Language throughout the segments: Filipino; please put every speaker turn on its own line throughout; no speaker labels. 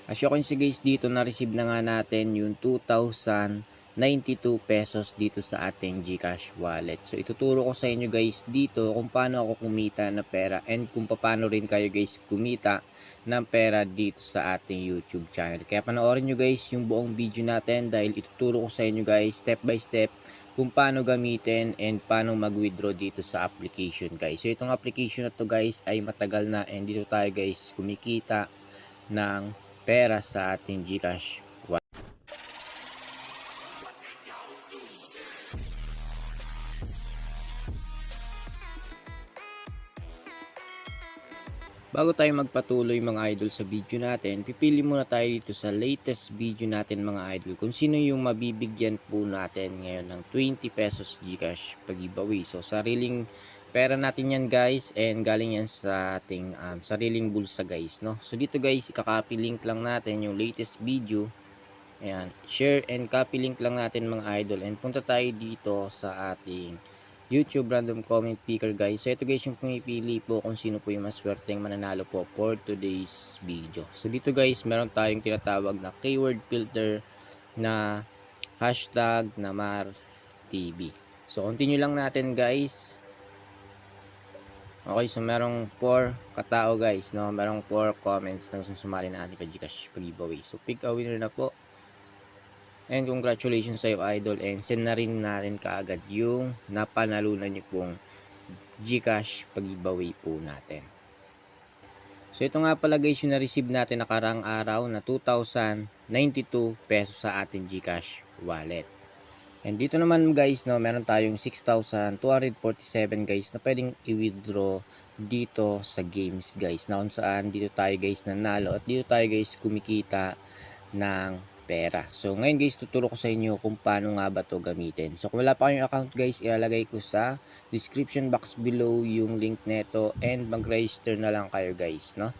As you can see guys, dito na-receive na nga natin yung 2,092 pesos dito sa ating GCash wallet. So ituturo ko sa inyo guys dito kung paano ako kumita ng pera and kung paano rin kayo guys kumita ng pera dito sa ating YouTube channel. Kaya panoorin nyo guys yung buong video natin dahil ituturo ko sa inyo guys step by step kung paano gamitin and paano mag-withdraw dito sa application guys. So itong application na to guys ay matagal na and dito tayo guys kumikita ng pera sa ating GCash wallet. Bago tayo magpatuloy mga idol sa video natin, pipili muna tayo dito sa latest video natin mga idol kung sino yung mabibigyan po natin ngayon ng 20 pesos GCash pag-giveaway. So sariling pera natin yan guys and galing yan sa ating sariling bulsa guys, no? So dito guys, ikaka-copy link lang natin yung latest video. Ayan, share and copy link lang natin mga idol and punta tayo dito sa ating YouTube random comment picker guys. So ito guys yung pumipili po kung sino po yung maswerteng mananalo po for today's video. So dito guys meron tayong tinatawag na keyword filter na hashtag Namar TV. So continue lang natin guys. Okay, so merong 4 katao guys, no? Merong 4 comments na sumali na ating GCash giveaway. So pick a winner na po. And congratulations sa iyo idol and send na rin natin kaagad yung napanalunan nyo pong GCash pag-giveaway po natin. So ito nga pala guys yung na-receive natin nakaraang araw na 2,092 pesos sa ating GCash wallet. And dito naman guys, no, meron tayong 6,247 guys na pwedeng i-withdraw dito sa games guys. Na kung saan dito tayo guys nanalo at dito tayo guys kumikita ng pera. So ngayon guys, tuturo ko sa inyo kung paano nga ba to gamitin. So kung wala pa kayong account guys, ilalagay ko sa description box below yung link neto and mag-register na lang kayo guys, no?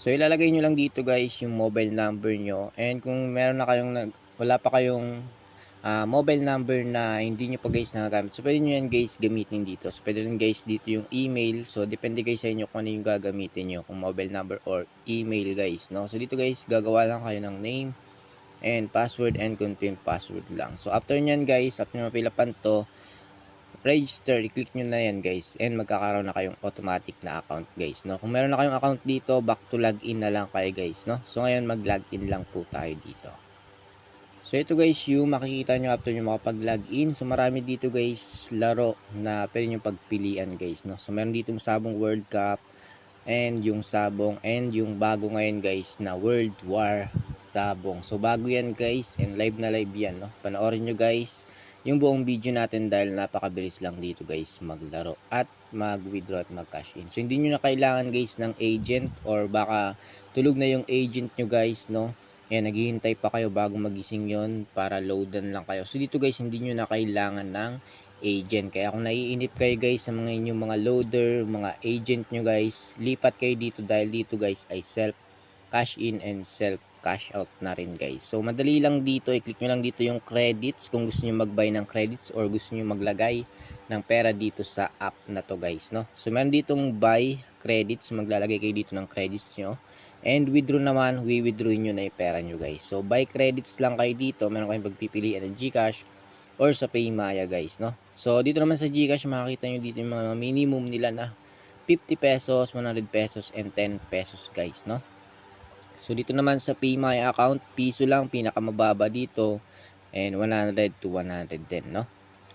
So ilalagay nyo lang dito guys yung mobile number nyo and kung meron na kayong wala pa kayong mobile number na hindi nyo pa guys nagagamit, so pwede nyo yan guys gamitin dito. So pwede rin guys dito yung email. So depende guys sa inyo kung ano yung gagamitin nyo, kung mobile number or email guys, no? So dito guys gagawa lang kayo ng name and password and confirm password lang. So after nyan guys, after nyo mapilapan to, register, i-click nyo na yan guys and magkakaroon na kayong automatic na account guys, no? Kung meron na kayong account dito, back to login na lang kayo guys, no? So ngayon mag-login lang po tayo dito. So ito guys yung makikita nyo after nyo makapag-login. So marami dito guys laro na pwede nyo pagpilian guys, no? So meron dito yung sabong World Cup and yung sabong and yung bago ngayon guys na World War sabong. So bago yan guys and live na live yan, no? Panoorin nyo guys yung buong video natin dahil napakabilis lang dito guys maglaro at mag-withdraw at mag-cash in. So hindi nyo na kailangan guys ng agent or baka tulog na yung agent nyo guys, no? Ayan, naghihintay pa kayo bago magising yon para loadan lang kayo. So dito guys, hindi nyo na kailangan ng agent. Kaya kung naiinip kayo guys sa mga inyong mga loader, mga agent nyo guys, lipat kayo dito dahil dito guys ay self cash in and self cash out na rin guys. So madali lang dito, i-click nyo lang dito yung credits kung gusto nyo mag-buy ng credits or gusto nyo maglagay ng pera dito sa app na to guys, no? So meron ditong buy credits, maglalagay kayo dito ng credits nyo. And withdraw naman, withdraw nyo na yung pera nyo guys. So buy credits lang kayo dito, meron kayong pagpipilian ng GCash or sa Paymaya guys, no? So dito naman sa GCash, makikita nyo dito yung mga minimum nila na 50 pesos, 100 pesos, and 10 pesos guys, no? So dito naman sa Paymaya account, piso lang pinakamababa dito and 100 to 110, no?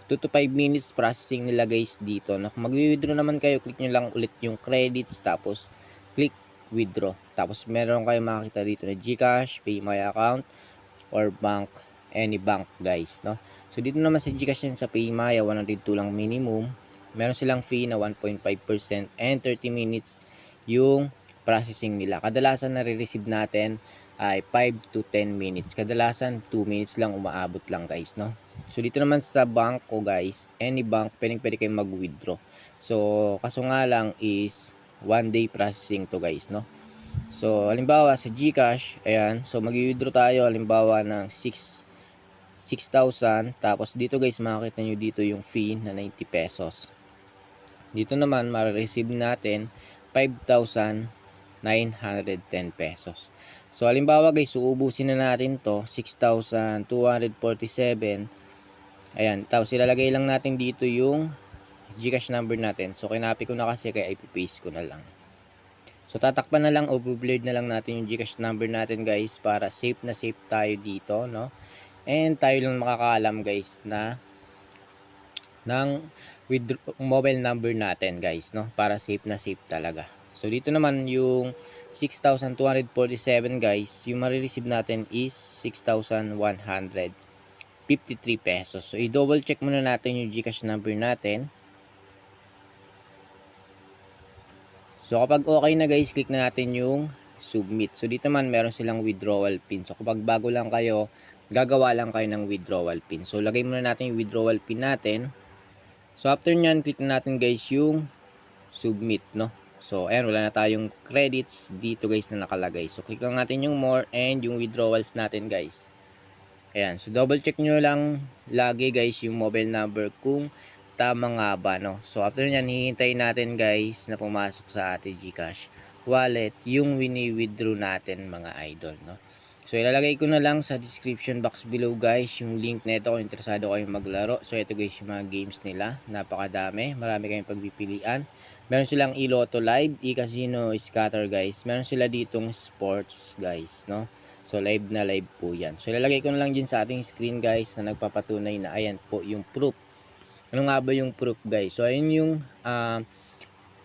2 to 5 minutes processing nila guys dito, no? Kung mag-withdraw naman kayo, click nyo lang ulit yung credits tapos click withdraw. Tapos meron kayo makikita dito na GCash, Paymaya account or bank, any bank guys, no? So dito naman sa GCash yan sa Paymaya, 102 lang minimum. Meron silang fee na 1.5% and 30 minutes yung processing nila. Kadalasan nare-receive natin ay 5 to 10 minutes. Kadalasan 2 minutes lang umaabot lang guys, no? So dito naman sa bank ko guys, any bank pwede kayong mag-withdraw. So kaso nga lang is 1 day processing to guys, no? So halimbawa sa GCash, ayan, so mag-withdraw tayo halimbawa ng 6,000, tapos dito guys makikita nyo dito yung fee na 90 pesos. Dito naman ma-receive natin 5,910 pesos. So halimbawa guys, uubusin na natin to, 6,247. Ayan, tapos ilalagay lang natin dito yung GCash number natin. So kinapi ko na kasi kaya ipipaste ko na lang. So tatakpan na lang o blurred na lang natin yung GCash number natin guys para safe na safe tayo dito, no? And tayo lang makakaalam guys na ng mobile number natin guys, no? Para safe na safe talaga. So dito naman yung 6,247 guys, yung marireceive natin is 6,153 pesos. So i-double check muna natin yung GCash number natin. So kapag okay na guys, click na natin yung submit. So dito man meron silang withdrawal pin. So kapag bago lang kayo, gagawa lang kayo ng withdrawal pin. So lagay muna natin yung withdrawal pin natin. So after nyan, click na natin guys yung submit, no? So ayan, wala na tayong credits dito guys na nakalagay. So click lang natin yung more and yung withdrawals natin guys. Ayan, so double check nyo lang lagi guys yung mobile number kung tama nga ba, no? So after nyan, hihintayin natin guys na pumasok sa ating GCash wallet yung wini-withdraw natin mga idol, no? So ilalagay ko na lang sa description box below guys yung link na ito kung interesado kayong maglaro. So ito guys yung mga games nila, napakadami, marami kayong pagpipilian. Meron silang iLotto Live, iCasino, Scatter guys. Meron sila ditong sports guys, no? So live na live po yan. So ilalagay ko na lang din sa ating screen guys na nagpapatunay na ayan po yung proof. Ano nga ba yung proof guys? So ayun yung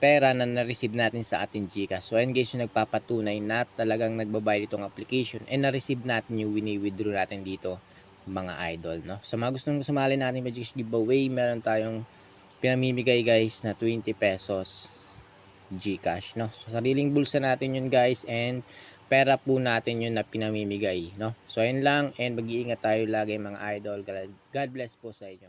pera na na-receive natin sa ating GCash. So ayun guys yung nagpapatunay na talagang nagbabayad itong application and na-receive natin yung wini-withdraw natin dito mga idol, no? Sa mga gustong sumali natin sa GCash giveaway, meron tayong pinamimigay guys na 20 pesos GCash, no? So sariling bulsa natin yun guys and pera po natin yun na pinamimigay, no? So ayun lang and mag-iingat tayo lagi mga idol. God bless po sa inyo.